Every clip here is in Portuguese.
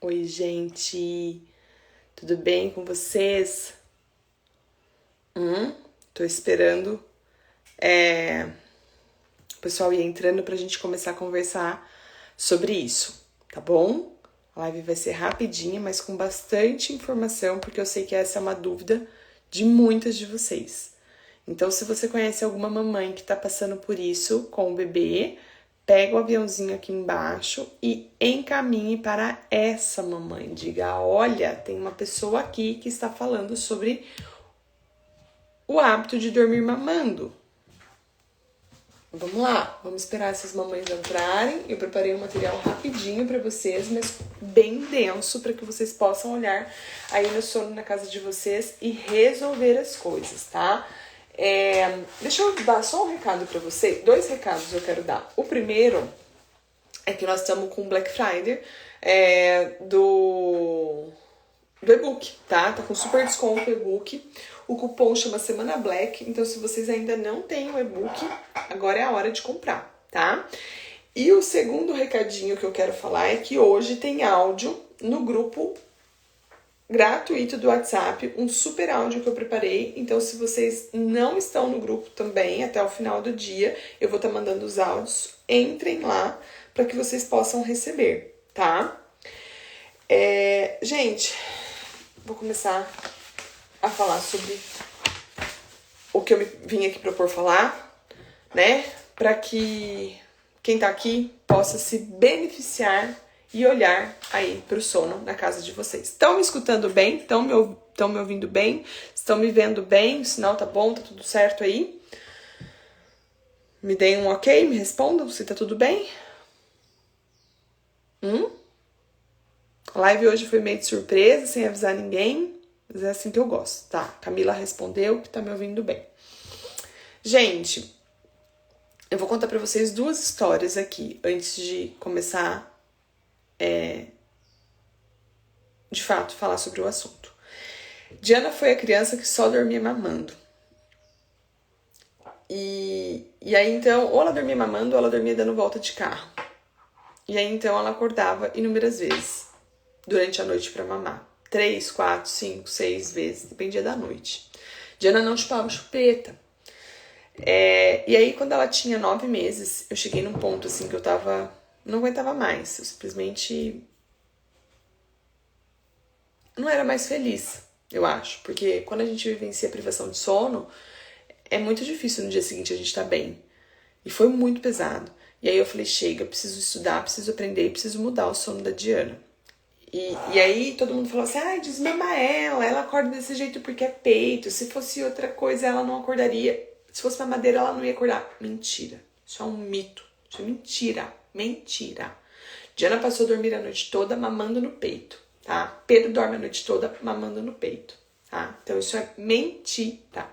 Oi, gente, tudo bem com vocês? Tô esperando o pessoal ir entrando pra gente começar a conversar sobre isso, tá bom? A live vai ser rapidinha, mas com bastante informação, porque eu sei que essa é uma dúvida de muitas de vocês. Então, se você conhece alguma mamãe que tá passando por isso com o bebê, pega o aviãozinho aqui embaixo e encaminhe para essa mamãe. Diga, olha, tem uma pessoa aqui que está falando sobre o hábito de dormir mamando. Vamos lá, vamos esperar essas mamães entrarem. Eu preparei um material rapidinho para vocês, mas bem denso, para que vocês possam olhar aí no sono na casa de vocês e resolver as coisas, tá? Deixa eu dar só um recado para você. 2 recados eu quero dar. O primeiro é que nós estamos com o Black Friday do e-book, tá? Tá com super desconto o e-book. O cupom chama Semana Black, então se vocês ainda não têm o e-book, agora é a hora de comprar, tá? E o segundo recadinho que eu quero falar é que hoje tem áudio no grupo gratuito do WhatsApp, um super áudio que eu preparei. Então, se vocês não estão no grupo também, até o final do dia, eu vou estar mandando os áudios. Entrem lá para que vocês possam receber, tá? Gente, vou começar a falar sobre o que eu vim aqui propor falar, né? Para que quem tá aqui possa se beneficiar e olhar aí pro sono na casa de vocês. Estão me escutando bem? Estão me ouvindo bem? Estão me vendo bem? O sinal tá bom? Tá tudo certo aí? Me deem um ok? Me respondam se tá tudo bem? A live hoje foi meio de surpresa, sem avisar ninguém. Mas é assim que eu gosto. Tá, Camila respondeu que tá me ouvindo bem. Gente, eu vou contar pra vocês 2 histórias aqui, antes de começar, de fato, falar sobre o assunto. Diana foi a criança que só dormia mamando. E aí, então, ou ela dormia mamando ou ela dormia dando volta de carro. E aí, então, ela acordava inúmeras vezes durante a noite pra mamar. 3, 4, 5, 6 vezes, dependia da noite. Diana não chupava chupeta. E aí, quando ela tinha 9 meses, eu cheguei num ponto, assim, que eu não aguentava mais. Eu simplesmente não era mais feliz, eu acho. Porque quando a gente vivencia a privação de sono, é muito difícil no dia seguinte a gente tá bem. E foi muito pesado. E aí eu falei, chega, preciso estudar, preciso aprender, preciso mudar o sono da Diana. E aí todo mundo falou assim, desmama ela acorda desse jeito porque é peito, se fosse outra coisa ela não acordaria, se fosse mamadeira ela não ia acordar. Mentira, isso é um mito, isso é mentira. Diana passou a dormir a noite toda mamando no peito, tá? Pedro dorme a noite toda mamando no peito, tá? Então isso é mentira.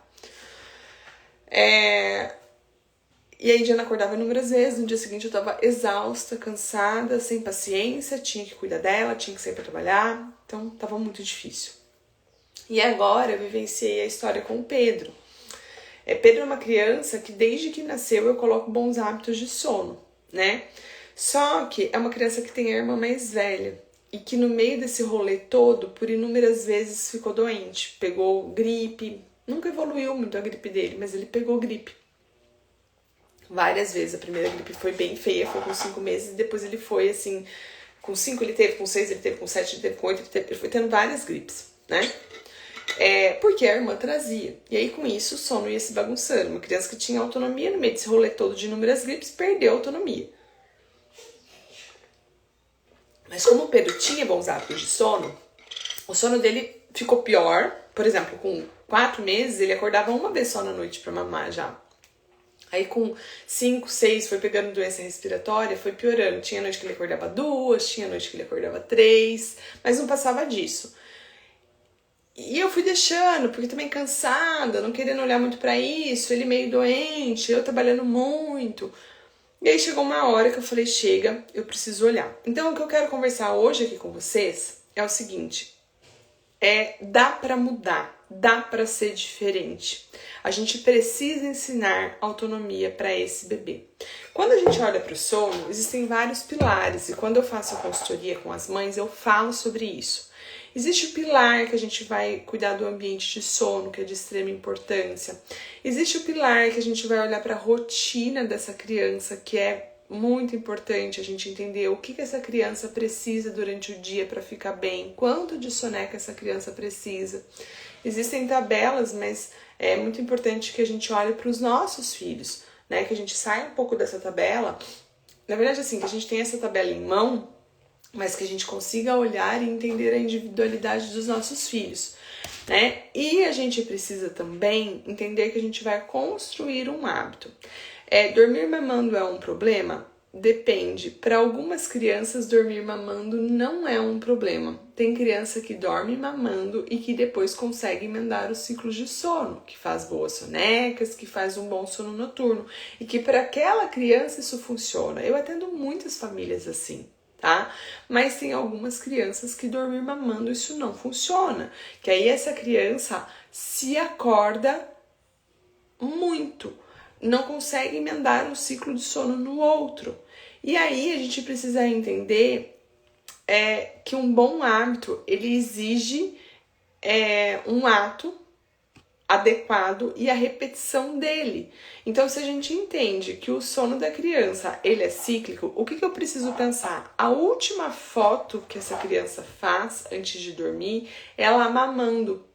E aí Diana acordava inúmeras vezes, no dia seguinte eu tava exausta, cansada, sem paciência, tinha que cuidar dela, tinha que sair pra trabalhar, então tava muito difícil. E agora eu vivenciei a história com o Pedro. Pedro é uma criança que desde que nasceu eu coloco bons hábitos de sono, né? Só que é uma criança que tem a irmã mais velha e que no meio desse rolê todo, por inúmeras vezes ficou doente, pegou gripe, nunca evoluiu muito a gripe dele, mas ele pegou gripe. Várias vezes, a primeira gripe foi bem feia, foi com 5 meses, e depois ele foi assim, com 5 ele teve, com 6 ele teve, com 7 ele teve, com 8 ele foi tendo várias gripes, né? Porque a irmã trazia. E aí com isso o sono ia se bagunçando. Uma criança que tinha autonomia, no meio desse rolê todo de inúmeras gripes, perdeu a autonomia. Mas como o Pedro tinha bons hábitos de sono, o sono dele ficou pior. Por exemplo, com 4 meses ele acordava uma vez só na noite pra mamar já. Aí com 5, 6 foi pegando doença respiratória, foi piorando. Tinha noite que ele acordava 2, tinha noite que ele acordava 3, mas não passava disso. E eu fui deixando, porque também cansada, não querendo olhar muito pra isso, ele meio doente, eu trabalhando muito. E aí chegou uma hora que eu falei, chega, eu preciso olhar. Então o que eu quero conversar hoje aqui com vocês é o seguinte. dá para mudar, dá para ser diferente. A gente precisa ensinar autonomia para esse bebê. Quando a gente olha para o sono, existem vários pilares, e quando eu faço a consultoria com as mães, eu falo sobre isso. Existe o pilar que a gente vai cuidar do ambiente de sono, que é de extrema importância. Existe o pilar que a gente vai olhar para a rotina dessa criança, que é muito importante a gente entender o que essa criança precisa durante o dia para ficar bem, quanto de soneca essa criança precisa. Existem tabelas, mas é muito importante que a gente olhe para os nossos filhos, né? Que a gente saia um pouco dessa tabela. Na verdade, assim, que a gente tenha essa tabela em mão, mas que a gente consiga olhar e entender a individualidade dos nossos filhos, né? E a gente precisa também entender que a gente vai construir um hábito. Dormir mamando é um problema? Depende. Para algumas crianças, dormir mamando não é um problema. Tem criança que dorme mamando e que depois consegue emendar os ciclos de sono, que faz boas sonecas, que faz um bom sono noturno. E que para aquela criança isso funciona. Eu atendo muitas famílias assim, tá? Mas tem algumas crianças que dormir mamando isso não funciona. Que aí essa criança se acorda muito, não consegue emendar um ciclo de sono no outro. E aí a gente precisa entender que um bom hábito, ele exige um ato adequado e a repetição dele. Então, se a gente entende que o sono da criança, ele é cíclico, o que eu preciso pensar? A última foto que essa criança faz antes de dormir, ela mamando.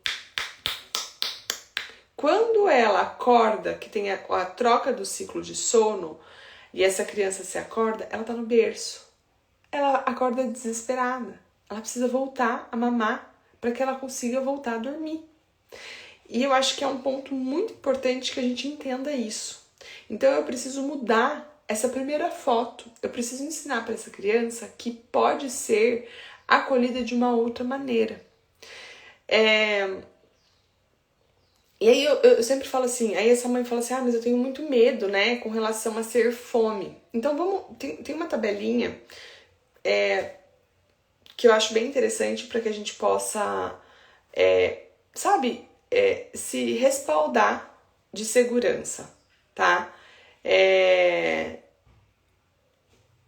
Quando ela acorda, que tem a troca do ciclo de sono, e essa criança se acorda, ela tá no berço. Ela acorda desesperada. Ela precisa voltar a mamar para que ela consiga voltar a dormir. E eu acho que é um ponto muito importante que a gente entenda isso. Então eu preciso mudar essa primeira foto. Eu preciso ensinar para essa criança que pode ser acolhida de uma outra maneira. E aí eu sempre falo assim, aí essa mãe fala assim, mas eu tenho muito medo, né, com relação a ser fome. Então tem uma tabelinha que eu acho bem interessante para que a gente possa, se respaldar de segurança, tá?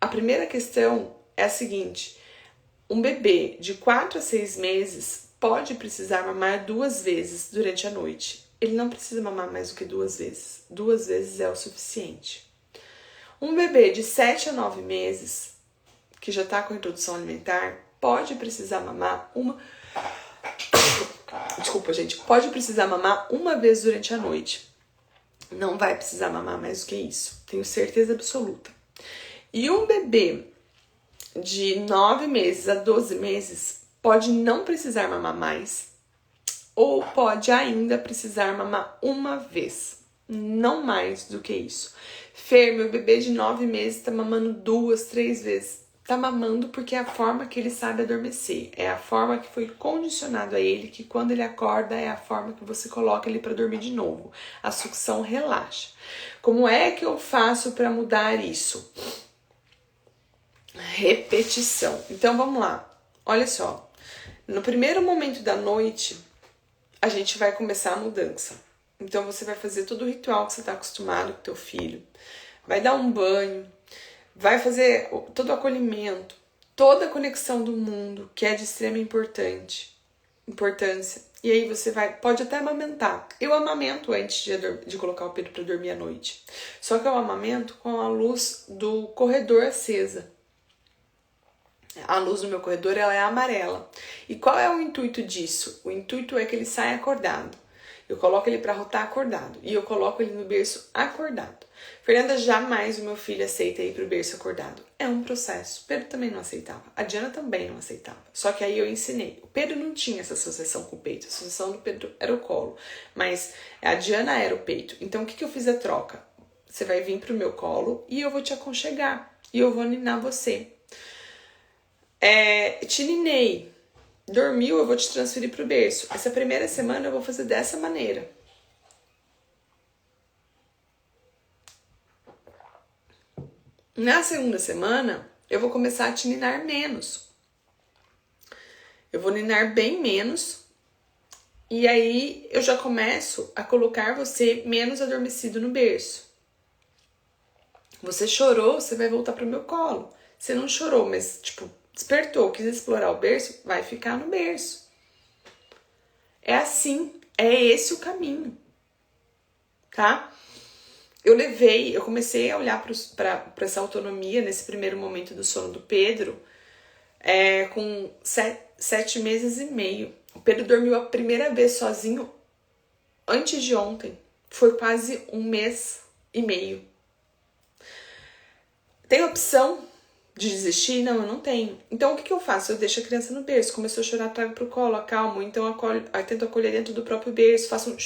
A primeira questão é a seguinte, um bebê de 4 a 6 meses pode precisar mamar 2 vezes durante a noite. Ele não precisa mamar mais do que 2 vezes. 2 vezes é o suficiente. Um bebê de 7 a 9 meses, que já está com introdução alimentar, pode precisar mamar pode precisar mamar 1 vez durante a noite. Não vai precisar mamar mais do que isso. Tenho certeza absoluta. E um bebê de 9 meses a 12 meses pode não precisar mamar mais, ou pode ainda precisar mamar 1 vez, não mais do que isso. Fer, meu bebê de 9 meses tá mamando 2, 3 vezes. Tá mamando porque é a forma que ele sabe adormecer, é a forma que foi condicionado a ele, que quando ele acorda é a forma que você coloca ele para dormir de novo. A sucção relaxa. Como é que eu faço para mudar isso? Repetição. Então vamos lá. Olha só. No primeiro momento da noite, a gente vai começar a mudança. Então você vai fazer todo o ritual que você está acostumado com teu filho. Vai dar um banho, vai fazer todo o acolhimento, toda a conexão do mundo, que é de extrema importância. E aí você pode até amamentar. Eu amamento antes de colocar o Pedro para dormir à noite. Só que eu amamento com a luz do corredor acesa. A luz do meu corredor, ela é amarela. E qual é o intuito disso? O intuito é que ele saia acordado. Eu coloco ele para rotar acordado. E eu coloco ele no berço acordado. Fernanda, jamais o meu filho aceita ir pro berço acordado. É um processo. O Pedro também não aceitava. A Diana também não aceitava. Só que aí eu ensinei. O Pedro não tinha essa associação com o peito. A associação do Pedro era o colo. Mas a Diana era o peito. Então o que eu fiz a troca? Você vai vir pro meu colo e eu vou te aconchegar. E eu vou ninar você. Te ninei. Dormiu, eu vou te transferir pro berço. Essa primeira semana eu vou fazer dessa maneira. Na segunda semana, eu vou começar a te ninar menos. Eu vou ninar bem menos E aí eu já começo a colocar você menos adormecido no berço. Você chorou, você vai voltar pro meu colo. Você não chorou, mas tipo, despertou, quis explorar o berço, vai ficar no berço. É assim, é esse o caminho, tá? Eu comecei a olhar para essa autonomia nesse primeiro momento do sono do Pedro, com 7 meses e meio. O Pedro dormiu a primeira vez sozinho antes de ontem. Foi quase 1 mês e meio. Tem opção de desistir? Não, eu não tenho. Então o que eu faço? Eu deixo a criança no berço. Começou a chorar, trago pro colo, acalmo. Então eu tento acolher dentro do próprio berço, faço um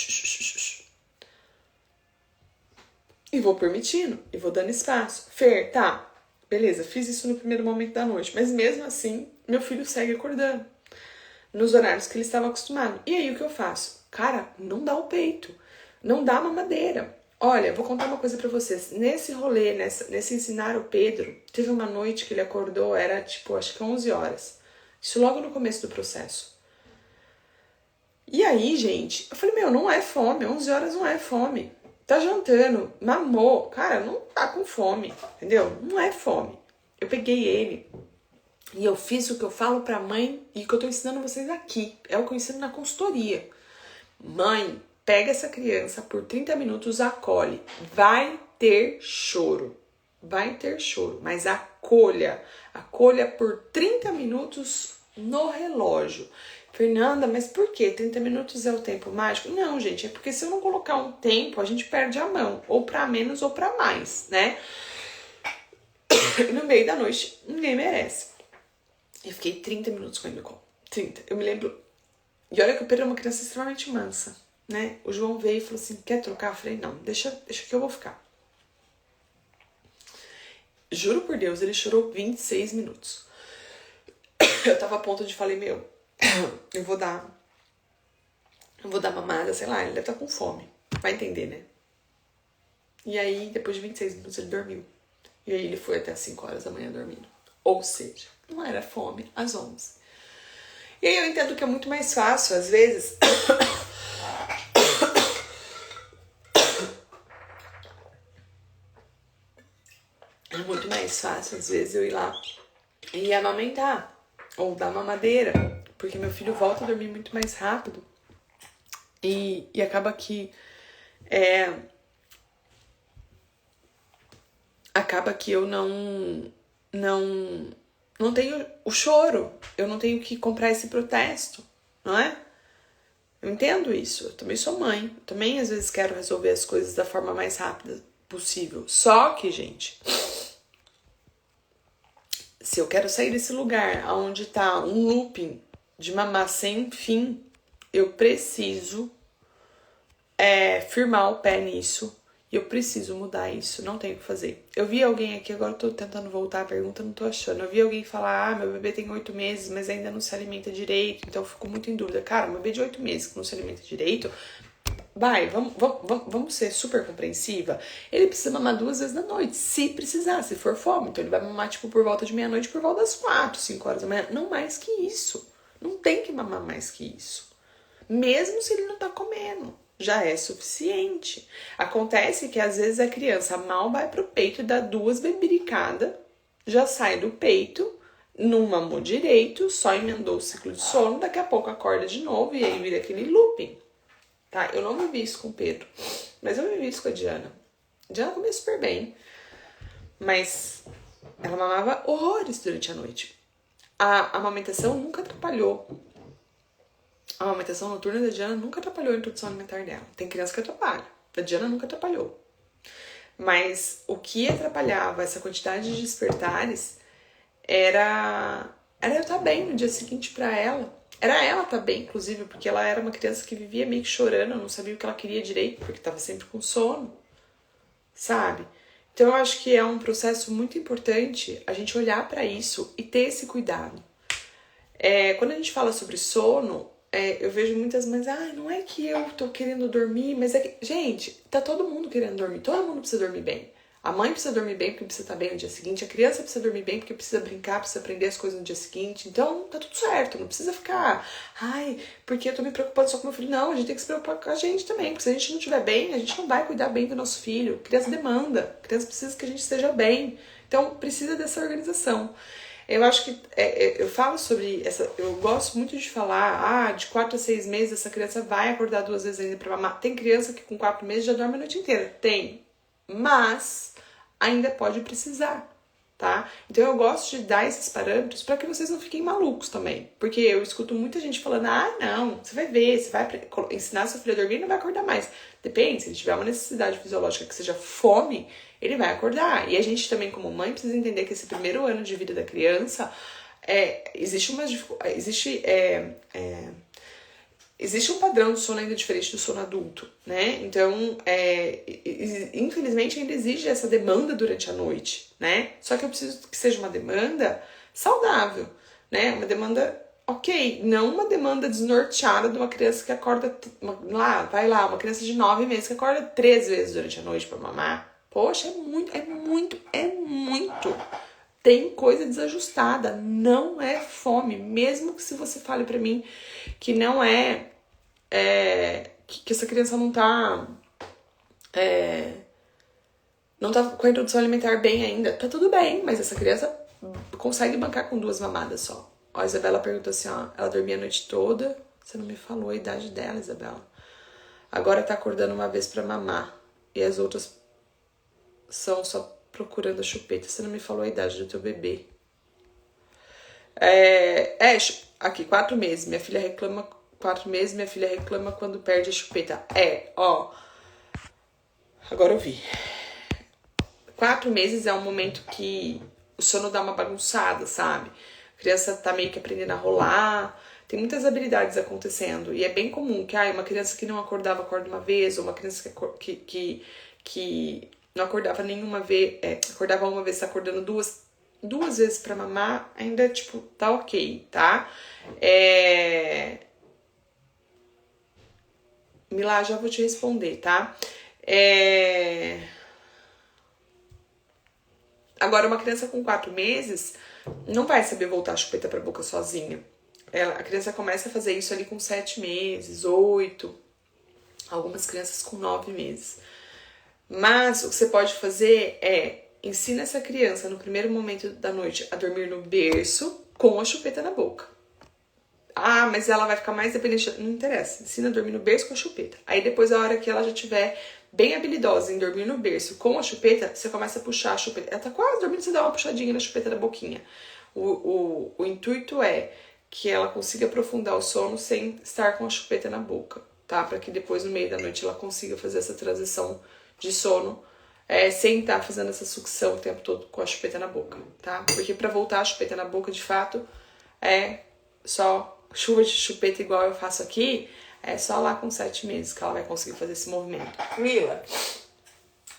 e vou permitindo, e vou dando espaço. Fer, tá, beleza, fiz isso no primeiro momento da noite, mas mesmo assim, meu filho segue acordando nos horários que ele estava acostumado. E aí o que eu faço? Cara, não dá o peito, não dá a mamadeira. Olha, vou contar uma coisa pra vocês. Nesse rolê, nesse ensinar o Pedro, teve uma noite que ele acordou, era tipo, acho que 11 horas. Isso logo no começo do processo. E aí, gente, eu falei, não é fome, 11 horas não é fome. Tá jantando, mamou, cara, não tá com fome, entendeu? Não é fome. Eu peguei ele e eu fiz o que eu falo pra mãe e que eu tô ensinando vocês aqui. É o que eu ensino na consultoria. Mãe, pega essa criança por 30 minutos, acolhe. Vai ter choro, mas acolha. Acolha por 30 minutos no relógio. Fernanda, mas por que 30 minutos é o tempo mágico? Não, gente, é porque se eu não colocar um tempo, a gente perde a mão, ou pra menos ou pra mais, né? No meio da noite, ninguém merece. Eu fiquei 30 minutos com ele no colo. 30. Eu me lembro. E olha que o Pedro é uma criança extremamente mansa, né? O João veio e falou assim: quer trocar? Eu falei: não, deixa que eu vou ficar. Juro por Deus, ele chorou 26 minutos. Eu tava a ponto de falar: eu vou dar mamada, sei lá, ele deve estar com fome. Vai entender, né? E aí, depois de 26 minutos, ele dormiu. E aí ele foi até as 5 horas da manhã dormindo. Ou seja, não era fome às 11. E aí eu entendo que é muito mais fácil, às vezes... É muito mais fácil, às vezes, eu ir lá e amamentar. Ou dar mamadeira. Porque meu filho volta a dormir muito mais rápido. E acaba que... Acaba que eu não tenho o choro. Eu não tenho que comprar esse protesto, não é? Eu entendo isso. Eu também sou mãe. Eu também, às vezes, quero resolver as coisas da forma mais rápida possível. Só que, gente... Se eu quero sair desse lugar onde tá um looping de mamar sem fim, eu preciso firmar o pé nisso. E eu preciso mudar isso, não tenho o que fazer. Eu vi alguém aqui, agora eu tô tentando voltar à pergunta, não tô achando. Eu vi alguém falar, meu bebê tem 8 meses, mas ainda não se alimenta direito, então eu fico muito em dúvida. Cara, meu bebê de 8 meses que não se alimenta direito, vamos ser super compreensiva. Ele precisa mamar 2 vezes na noite, se precisar, se for fome. Então ele vai mamar, tipo, por volta de meia-noite, por volta das 4, 5 horas da manhã. Não mais que isso. Não tem que mamar mais que isso. Mesmo se ele não tá comendo. Já é suficiente. Acontece que às vezes a criança mal vai pro peito e dá 2 bebericadas, já sai do peito, não mamou direito, só emendou o ciclo de sono, daqui a pouco acorda de novo e aí vira aquele looping. Tá? Eu não vivi isso com o Pedro, mas eu vivi isso com a Diana. A Diana comia super bem, mas ela mamava horrores durante a noite. A amamentação nunca atrapalhou. A amamentação noturna da Diana nunca atrapalhou a introdução alimentar dela. Tem criança que atrapalha. A Diana nunca atrapalhou. Mas o que atrapalhava essa quantidade de despertares era eu estar bem no dia seguinte pra ela. Era ela estar bem, inclusive, porque ela era uma criança que vivia meio que chorando, não sabia o que ela queria direito, porque estava sempre com sono, sabe? Então eu acho que é um processo muito importante a gente olhar pra isso e ter esse cuidado. Quando a gente fala sobre sono, eu vejo muitas mães, não é que eu tô querendo dormir, mas é que... Gente, tá todo mundo querendo dormir, todo mundo precisa dormir bem. A mãe precisa dormir bem porque precisa estar bem no dia seguinte. A criança precisa dormir bem porque precisa brincar, precisa aprender as coisas no dia seguinte. Então, tá tudo certo. Não precisa ficar, ai, porque eu tô me preocupando só com meu filho. Não, a gente tem que se preocupar com a gente também. Porque se a gente não estiver bem, a gente não vai cuidar bem do nosso filho. A criança demanda. A criança precisa que a gente esteja bem. Então, precisa dessa organização. Eu acho que, eu falo sobre essa, eu gosto muito de falar, de 4 a 6 meses essa criança vai acordar 2 vezes ainda pra mamar. Tem criança que com 4 meses já dorme a noite inteira. Tem. Mas ainda pode precisar, tá? Então eu gosto de dar esses parâmetros para que vocês não fiquem malucos também. Porque eu escuto muita gente falando, não, você vai ver, você vai ensinar seu filho a dormir e não vai acordar mais. Depende, se ele tiver uma necessidade fisiológica que seja fome, ele vai acordar. E a gente também, como mãe, precisa entender que esse primeiro ano de vida da criança, existe um padrão de sono ainda diferente do sono adulto, né? Então, infelizmente, ainda exige essa demanda durante a noite, né? Só que eu preciso que seja uma demanda saudável, né? Uma demanda ok, não uma demanda desnorteada de uma criança que acorda, uma criança de 9 meses que acorda 3 vezes durante a noite pra mamar. Poxa, é muito. Tem coisa desajustada, não é fome, mesmo que se você fale pra mim que não que essa criança não tá com a introdução alimentar bem ainda, tá tudo bem, mas essa criança consegue bancar com 2 mamadas só. Ó, a Isabela perguntou assim, ela dormia a noite toda, você não me falou a idade dela, Isabela. Agora tá acordando uma vez pra mamar, e as outras são só procurando a chupeta, você não me falou a idade do teu bebê. Aqui, 4 meses, minha filha reclama 4 meses, minha filha reclama quando perde a chupeta. Agora eu vi. 4 meses é um momento que o sono dá uma bagunçada, sabe? A criança tá meio que aprendendo a rolar, tem muitas habilidades acontecendo. E é bem comum que uma criança que não acordava acorda uma vez, ou uma criança que não acordava nenhuma vez, acordava uma vez, tá acordando duas vezes pra mamar, ainda, tipo, tá ok, tá? Milá, já vou te responder, tá? Agora, uma criança com 4 meses não vai saber voltar a chupeta pra boca sozinha. A criança começa a fazer isso ali com 7 meses, 8, algumas crianças com 9 meses. Mas o que você pode fazer ensina essa criança no primeiro momento da noite a dormir no berço com a chupeta na boca. Mas ela vai ficar mais dependente. Não interessa. Ensina a dormir no berço com a chupeta. Aí depois, a hora que ela já tiver bem habilidosa em dormir no berço com a chupeta, você começa a puxar a chupeta. Ela tá quase dormindo, você dá uma puxadinha na chupeta da boquinha. O intuito é que ela consiga aprofundar o sono sem estar com a chupeta na boca, tá? Para que depois, no meio da noite, ela consiga fazer essa transição de sono sem estar fazendo essa sucção o tempo todo com a chupeta na boca, tá? Porque pra voltar a chupeta na boca, de fato, só chuva de chupeta igual eu faço aqui, só lá com 7 meses que ela vai conseguir fazer esse movimento. Mila,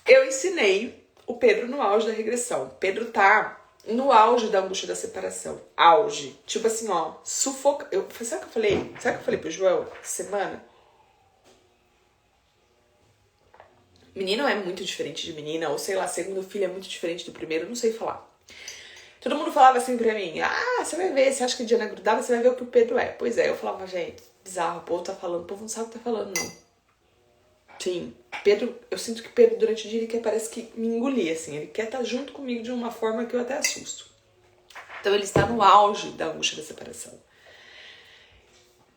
eu ensinei o Pedro no auge da regressão. Pedro tá no auge da angústia da separação. Auge. Tipo assim, sufoca. Sabe o que eu falei? Sabe o que eu falei pro João essa semana? Menino é muito diferente de menina, ou sei lá, segundo filho é muito diferente do primeiro, não sei falar. Todo mundo falava assim pra mim, você vai ver, você acha que a Diana é grudada, você vai ver o que o Pedro é. Pois é, eu falava, gente, bizarro, o povo tá falando, o povo não sabe o que tá falando, não. Sim, Pedro, eu sinto que Pedro durante o dia ele parece que me engolir, assim, ele quer estar junto comigo de uma forma que eu até assusto. Então ele está no auge da angústia da separação.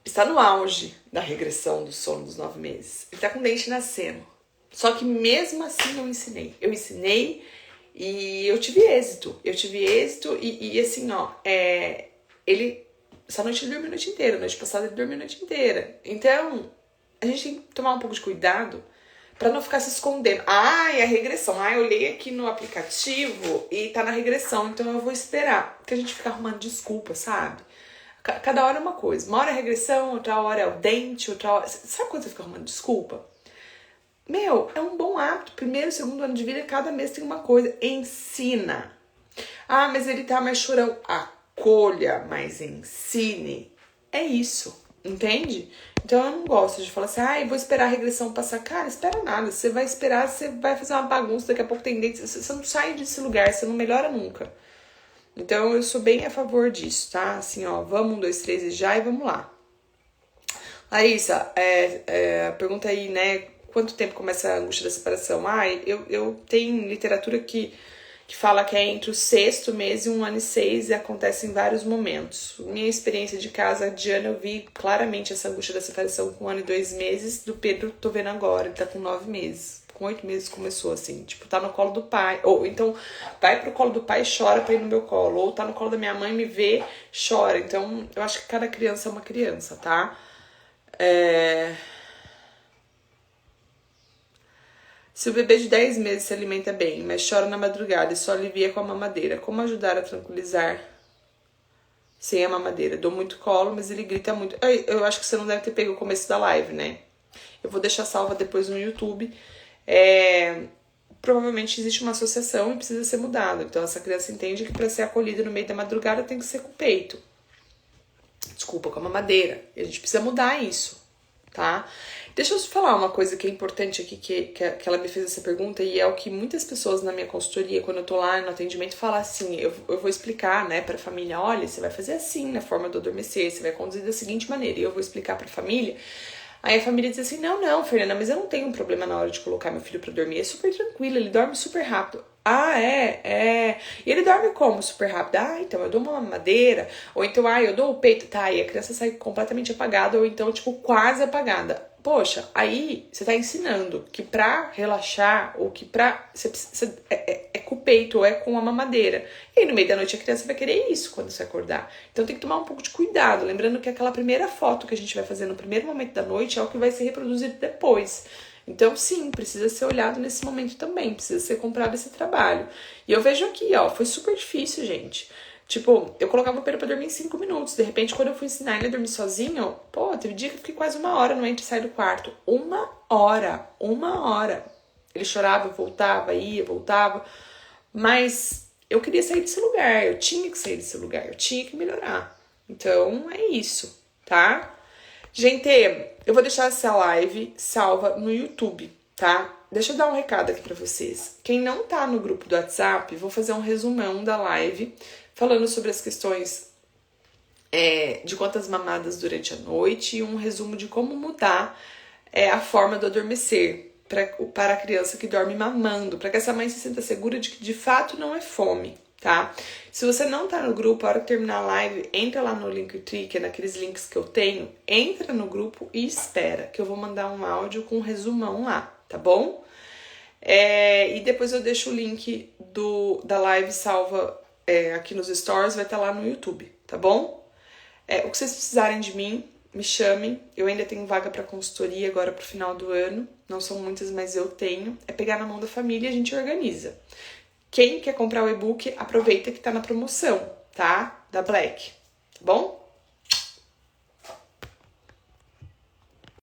Está no auge da regressão do sono dos 9 meses. Ele tá com o dente nascendo. Só que mesmo assim eu ensinei. Eu ensinei e eu tive êxito. E assim, ele... Essa noite ele dormiu a noite inteira. Noite passada ele dormiu a noite inteira. Então, a gente tem que tomar um pouco de cuidado pra não ficar se escondendo. É a regressão. Eu olhei aqui no aplicativo e tá na regressão, então eu vou esperar. Porque a gente fica arrumando desculpa, sabe? Cada hora é uma coisa. Uma hora é regressão, outra hora é o dente, outra hora... Sabe quando você fica arrumando desculpa? É um bom hábito. Primeiro, segundo ano de vida, cada mês tem uma coisa. Ensina. Mas ele tá mais chorão. Acolha, mas ensine. É isso. Entende? Então eu não gosto de falar assim, eu vou esperar a regressão passar. Cara, espera nada. Você vai esperar, você vai fazer uma bagunça, daqui a pouco tem dente. Você não sai desse lugar, você não melhora nunca. Então eu sou bem a favor disso, tá? Assim, ó, vamos, 1, 2, 3 e já, e vamos lá. Larissa, pergunta aí, né? Quanto tempo começa a angústia da separação? Eu tenho literatura que fala que é entre o 6º mês e 1 ano e 6 e acontece em vários momentos. Minha experiência de casa, de ano, eu vi claramente essa angústia da separação com 1 ano e 2 meses. Do Pedro, tô vendo agora, ele tá com 9 meses. Com 8 meses começou assim, tipo, tá no colo do pai. Ou então, vai pro colo do pai e chora pra ir no meu colo. Ou tá no colo da minha mãe, me vê, chora. Então, eu acho que cada criança é uma criança, tá? Se o bebê de 10 meses se alimenta bem, mas chora na madrugada e só alivia com a mamadeira, como ajudar a tranquilizar sem a mamadeira? Dou muito colo, mas ele grita muito. Eu acho que você não deve ter pego o começo da live, né? Eu vou deixar salva depois no YouTube. Provavelmente existe uma associação e precisa ser mudado. Então essa criança entende que para ser acolhida no meio da madrugada tem que ser com o peito. Desculpa, com a mamadeira. E a gente precisa mudar isso, tá? Deixa eu falar uma coisa que é importante aqui, que ela me fez essa pergunta, e é o que muitas pessoas na minha consultoria, quando eu tô lá no atendimento, falam assim, eu vou explicar, né, pra família, olha, você vai fazer assim na forma do adormecer, você vai conduzir da seguinte maneira, e eu vou explicar pra família. Aí a família diz assim, não, Fernanda, mas eu não tenho um problema na hora de colocar meu filho pra dormir, é super tranquilo, ele dorme super rápido. E ele dorme como super rápido? Então eu dou uma mamadeira, ou então, eu dou o peito, tá, e a criança sai completamente apagada, ou então, tipo, quase apagada. Poxa, aí você tá ensinando que pra relaxar, ou que pra... é com o peito, ou é com a mamadeira. E aí no meio da noite a criança vai querer isso quando você acordar. Então tem que tomar um pouco de cuidado, lembrando que aquela primeira foto que a gente vai fazer no primeiro momento da noite é o que vai ser reproduzido depois. Então, sim, precisa ser olhado nesse momento também, precisa ser comprado esse trabalho. E eu vejo aqui, foi super difícil, gente. Tipo, eu colocava o Pedro pra dormir em 5 minutos. De repente, quando eu fui ensinar ele a dormir sozinho, teve dia que eu fiquei quase 1 hora no entra e sai do quarto. 1 hora. Ele chorava, voltava, ia, voltava. Mas eu queria sair desse lugar, eu tinha que sair desse lugar, eu tinha que melhorar. Então, é isso, tá? Gente, eu vou deixar essa live salva no YouTube, tá? Deixa eu dar um recado aqui pra vocês. Quem não tá no grupo do WhatsApp, vou fazer um resumão da live falando sobre as questões de quantas mamadas durante a noite e um resumo de como mudar a forma do adormecer para a criança que dorme mamando, para que essa mãe se sinta segura de que de fato não é fome, tá? Se você não tá no grupo, a hora que terminar a live, entra lá no Linktree, que é naqueles links que eu tenho, entra no grupo e espera, que eu vou mandar um áudio com um resumão lá, tá bom? E depois eu deixo o link da live salva aqui nos stories, vai estar lá no YouTube, tá bom? O que vocês precisarem de mim, me chamem. Eu ainda tenho vaga para consultoria agora pro final do ano. Não são muitas, mas eu tenho. É pegar na mão da família e a gente organiza. Quem quer comprar o e-book, aproveita que tá na promoção, tá? Da Black, tá bom?